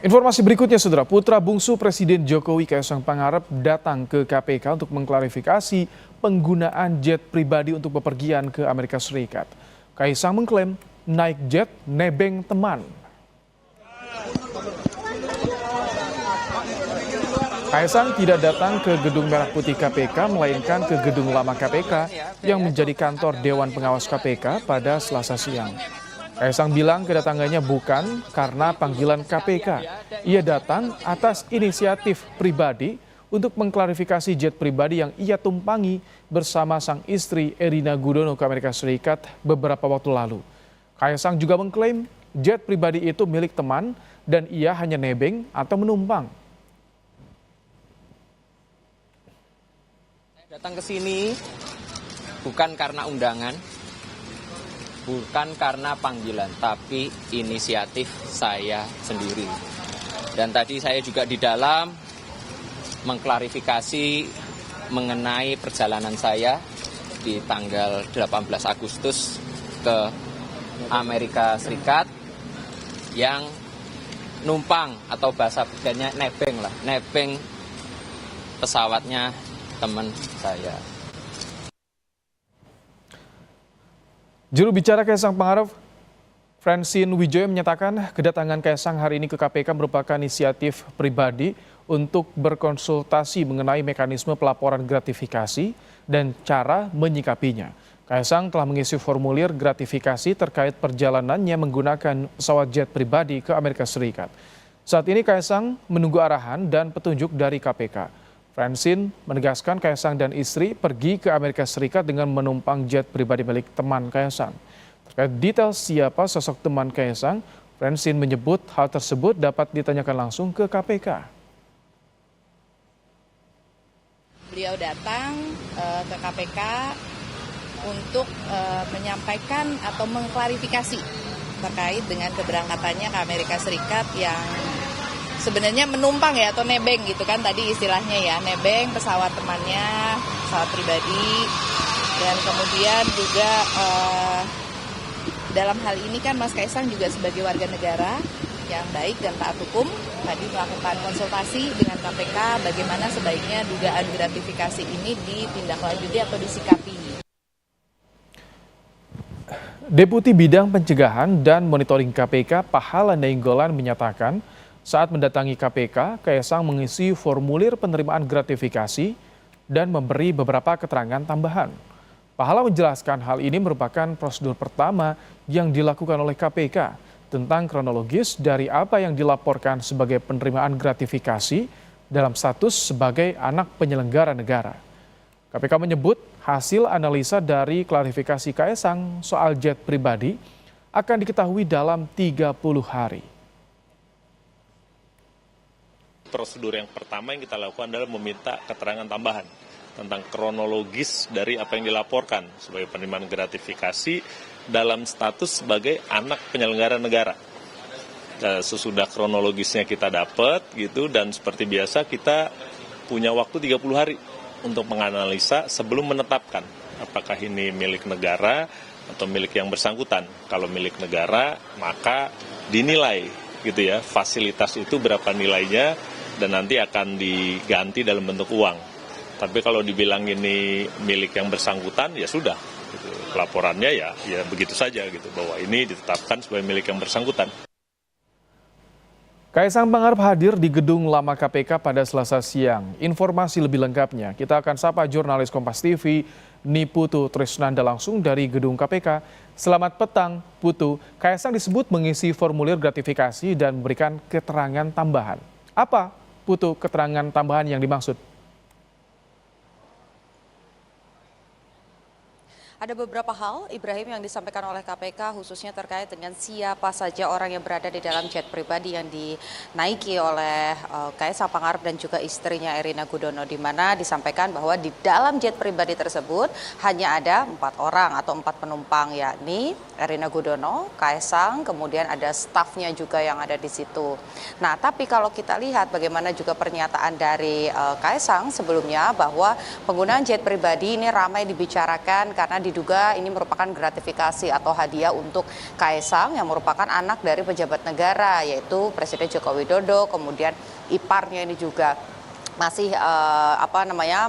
Informasi berikutnya, Saudara, putra bungsu Presiden Jokowi Kaisang Pangarep datang ke KPK untuk mengklarifikasi penggunaan jet pribadi untuk bepergian ke Amerika Serikat. Kaisang mengklaim naik jet nebeng teman. Kaisang tidak datang ke Gedung Merah Putih KPK, melainkan ke Gedung Lama KPK yang menjadi kantor Dewan Pengawas KPK pada Selasa siang. Kaisang bilang kedatangannya bukan karena panggilan KPK. Ia datang atas inisiatif pribadi untuk mengklarifikasi jet pribadi yang ia tumpangi bersama sang istri Erina Gudono ke Amerika Serikat beberapa waktu lalu. Kaisang juga mengklaim jet pribadi itu milik teman dan ia hanya nebeng atau menumpang. Saya datang ke sini bukan karena undangan. Bukan karena panggilan, tapi inisiatif saya sendiri. Dan tadi saya juga di dalam mengklarifikasi mengenai perjalanan saya di tanggal 18 Agustus ke Amerika Serikat yang numpang atau bahasa bedanya nebeng pesawatnya teman saya. Juru bicara Kaisang Pangarep, Francine Wijaya menyatakan kedatangan Kaisang hari ini ke KPK merupakan inisiatif pribadi untuk berkonsultasi mengenai mekanisme pelaporan gratifikasi dan cara menyikapinya. Kaisang telah mengisi formulir gratifikasi terkait perjalanannya menggunakan pesawat jet pribadi ke Amerika Serikat. Saat ini Kaisang menunggu arahan dan petunjuk dari KPK. Francine menegaskan Kaisang dan istri pergi ke Amerika Serikat dengan menumpang jet pribadi milik teman Kaisang. Terkait detail siapa sosok teman Kaisang, Francine menyebut hal tersebut dapat ditanyakan langsung ke KPK. Beliau datang ke KPK untuk menyampaikan atau mengklarifikasi terkait dengan keberangkatannya ke Amerika Serikat yang sebenarnya menumpang ya atau nebeng gitu kan tadi istilahnya ya, nebeng pesawat temannya, pesawat pribadi. Dan kemudian juga dalam hal ini kan Mas Kaisang juga sebagai warga negara yang baik dan taat hukum tadi melakukan konsultasi dengan KPK bagaimana sebaiknya dugaan gratifikasi ini ditindaklanjuti atau disikapi. Deputi Bidang Pencegahan dan Monitoring KPK Pahala Nainggolan menyatakan saat mendatangi KPK, Kaisang mengisi formulir penerimaan gratifikasi dan memberi beberapa keterangan tambahan. Pahala menjelaskan hal ini merupakan prosedur pertama yang dilakukan oleh KPK tentang kronologis dari apa yang dilaporkan sebagai penerimaan gratifikasi dalam status sebagai anak penyelenggara negara. KPK menyebut hasil analisa dari klarifikasi Kaisang soal jet pribadi akan diketahui dalam 30 hari. Prosedur yang pertama yang kita lakukan adalah meminta keterangan tambahan tentang kronologis dari apa yang dilaporkan sebagai penerimaan gratifikasi dalam status sebagai anak penyelenggara negara. Sesudah kronologisnya kita dapat gitu dan seperti biasa kita punya waktu 30 hari untuk menganalisa sebelum menetapkan apakah ini milik negara atau milik yang bersangkutan. Kalau milik negara maka dinilai gitu ya, fasilitas itu berapa nilainya dan nanti akan diganti dalam bentuk uang. Tapi kalau dibilang ini milik yang bersangkutan, ya sudah. Gitu. Laporannya ya begitu saja gitu bahwa ini ditetapkan sebagai milik yang bersangkutan. Kaisang Pangarep hadir di Gedung Lama KPK pada Selasa siang. Informasi lebih lengkapnya kita akan sapa jurnalis Kompas TV Niputu Trisnanda langsung dari Gedung KPK. Selamat petang, Putu. Kaisang disebut mengisi formulir gratifikasi dan memberikan keterangan tambahan. Apa, Putu, keterangan tambahan yang dimaksud? Ada beberapa hal, Ibrahim, yang disampaikan oleh KPK khususnya terkait dengan siapa saja orang yang berada di dalam jet pribadi yang dinaiki oleh Kaisang Pangarep dan juga istrinya Erina Gudono, di mana disampaikan bahwa di dalam jet pribadi tersebut hanya ada 4 orang atau 4 penumpang, yakni Erina Gudono, Kaisang, kemudian ada stafnya juga yang ada di situ. Nah, tapi kalau kita lihat bagaimana juga pernyataan dari Kaisang sebelumnya bahwa penggunaan jet pribadi ini ramai dibicarakan karena diduga ini merupakan gratifikasi atau hadiah untuk Kaisang yang merupakan anak dari pejabat negara, yaitu Presiden Joko Widodo, kemudian iparnya ini juga masih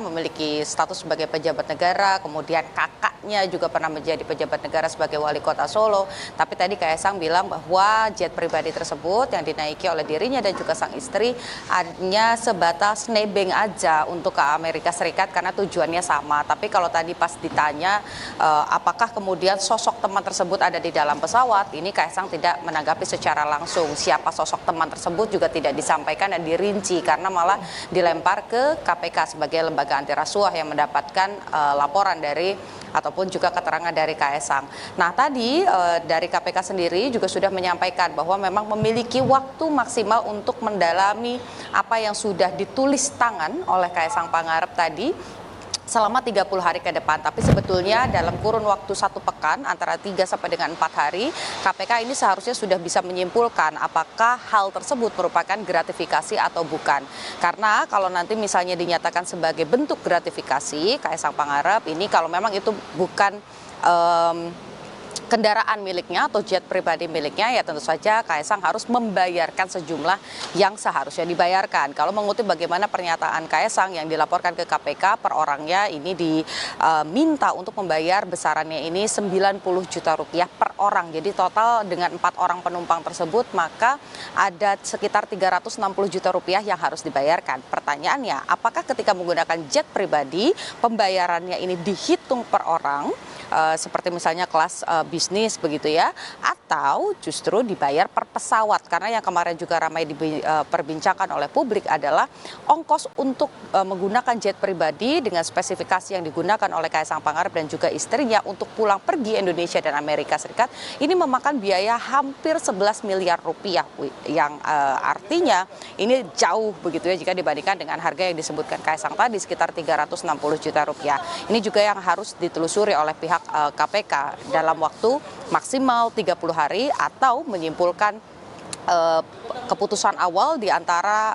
memiliki status sebagai pejabat negara, kemudian kakaknya juga pernah menjadi pejabat negara sebagai wali kota Solo. Tapi tadi Kaisang bilang bahwa jet pribadi tersebut yang dinaiki oleh dirinya dan juga sang istri hanya sebatas nebeng aja untuk ke Amerika Serikat karena tujuannya sama. Tapi kalau tadi pas ditanya apakah kemudian sosok teman tersebut ada di dalam pesawat, ini Kaisang tidak menanggapi secara langsung. Siapa sosok teman tersebut juga tidak disampaikan dan dirinci karena malah dilempar ke KPK sebagai lembaga anti rasuah yang mendapatkan laporan dari ataupun juga keterangan dari Kaisang. Nah tadi dari KPK sendiri juga sudah menyampaikan bahwa memang memiliki waktu maksimal untuk mendalami apa yang sudah ditulis tangan oleh Kaisang Pangarep tadi selama 30 hari ke depan. Tapi sebetulnya dalam kurun waktu 1 pekan antara 3 sampai dengan 4 hari, KPK ini seharusnya sudah bisa menyimpulkan apakah hal tersebut merupakan gratifikasi atau bukan. Karena kalau nanti misalnya dinyatakan sebagai bentuk gratifikasi, Kaisang Pangarep ini kalau memang itu bukan kendaraan miliknya atau jet pribadi miliknya, ya tentu saja Kaisang harus membayarkan sejumlah yang seharusnya dibayarkan. Kalau mengutip bagaimana pernyataan Kaisang yang dilaporkan ke KPK, per orangnya ini diminta untuk membayar besarannya ini 90 juta rupiah per orang. Jadi total dengan 4 orang penumpang tersebut maka ada sekitar 360 juta rupiah yang harus dibayarkan. Pertanyaannya, apakah ketika menggunakan jet pribadi pembayarannya ini dihitung per orang? Seperti misalnya kelas bisnis begitu ya, atau justru dibayar per pesawat, karena yang kemarin juga ramai diperbincangkan oleh publik adalah ongkos untuk menggunakan jet pribadi dengan spesifikasi yang digunakan oleh Kaisang Pangarep dan juga istrinya untuk pulang pergi Indonesia dan Amerika Serikat ini memakan biaya hampir 11 miliar rupiah, yang artinya ini jauh begitu ya jika dibandingkan dengan harga yang disebutkan Kaisang tadi sekitar 360 juta rupiah. Ini juga yang harus ditelusuri oleh pihak KPK dalam waktu maksimal 30 hari atau menyimpulkan keputusan awal di antara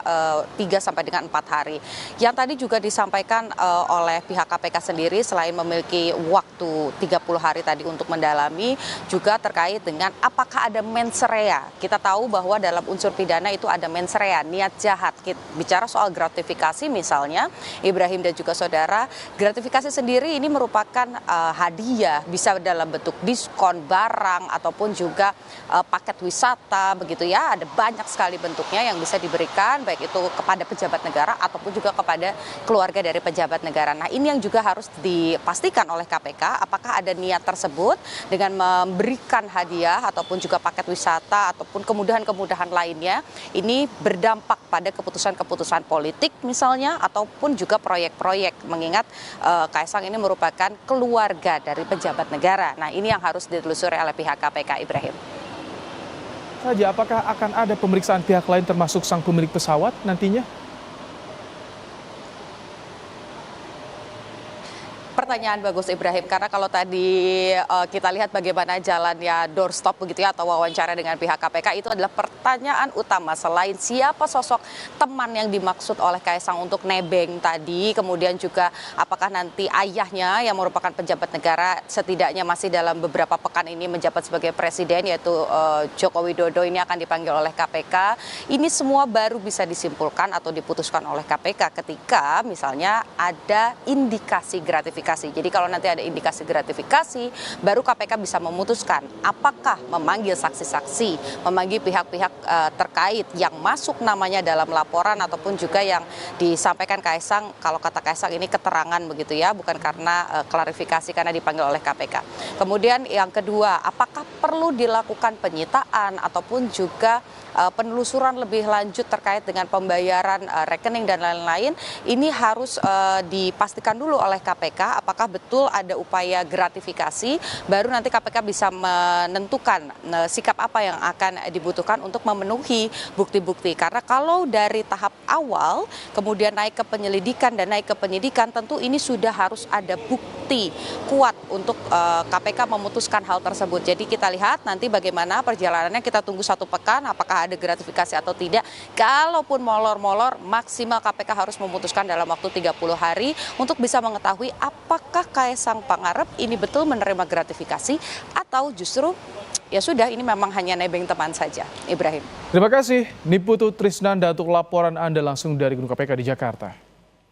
3 sampai dengan 4 hari. Yang tadi juga disampaikan oleh pihak KPK sendiri selain memiliki waktu 30 hari tadi untuk mendalami, juga terkait dengan apakah ada mens rea. Kita tahu bahwa dalam unsur pidana itu ada mens rea, niat jahat. Bicara soal gratifikasi misalnya, Ibrahim dan juga saudara, gratifikasi sendiri ini merupakan hadiah, bisa dalam bentuk diskon barang ataupun juga paket wisata begitu ya. Ada banyak sekali bentuknya yang bisa diberikan, baik itu kepada pejabat negara ataupun juga kepada keluarga dari pejabat negara. Nah ini yang juga harus dipastikan oleh KPK, apakah ada niat tersebut dengan memberikan hadiah ataupun juga paket wisata ataupun kemudahan-kemudahan lainnya, ini berdampak pada keputusan-keputusan politik misalnya ataupun juga proyek-proyek, mengingat Kaisang ini merupakan keluarga dari pejabat negara. Nah ini yang harus ditelusuri oleh pihak KPK, Ibrahim. Saja, apakah akan ada pemeriksaan pihak lain termasuk sang pemilik pesawat nantinya? Pertanyaan bagus, Ibrahim, karena kalau tadi kita lihat bagaimana jalannya doorstop begitu ya atau wawancara dengan pihak KPK, itu adalah pertanyaan utama selain siapa sosok teman yang dimaksud oleh Kaisang untuk nebeng tadi, kemudian juga apakah nanti ayahnya yang merupakan pejabat negara setidaknya masih dalam beberapa pekan ini menjabat sebagai presiden, yaitu Joko Widodo, ini akan dipanggil oleh KPK. Ini semua baru bisa disimpulkan atau diputuskan oleh KPK ketika misalnya ada indikasi gratifikasi. Jadi kalau nanti ada indikasi gratifikasi, baru KPK bisa memutuskan apakah memanggil saksi-saksi, memanggil pihak-pihak terkait yang masuk namanya dalam laporan ataupun juga yang disampaikan Kaisang, kalau kata Kaisang ini keterangan begitu ya, bukan karena klarifikasi karena dipanggil oleh KPK. Kemudian yang kedua, apakah perlu dilakukan penyitaan ataupun juga penelusuran lebih lanjut terkait dengan pembayaran rekening dan lain-lain, ini harus dipastikan dulu oleh KPK apakah betul ada upaya gratifikasi, baru nanti KPK bisa menentukan sikap apa yang akan dibutuhkan untuk memenuhi bukti-bukti. Karena kalau dari tahap awal kemudian naik ke penyelidikan dan naik ke penyidikan, tentu ini sudah harus ada bukti kuat untuk KPK memutuskan hal tersebut. Jadi kita kita lihat nanti bagaimana perjalanannya, kita tunggu 1 pekan apakah ada gratifikasi atau tidak. Kalaupun molor-molor, maksimal KPK harus memutuskan dalam waktu 30 hari untuk bisa mengetahui apakah Kaesang Pangarep ini betul menerima gratifikasi atau justru ya sudah, ini memang hanya nebeng teman saja. Ibrahim. Terima kasih Niputu Trisnanda untuk laporan Anda langsung dari Gedung KPK di Jakarta.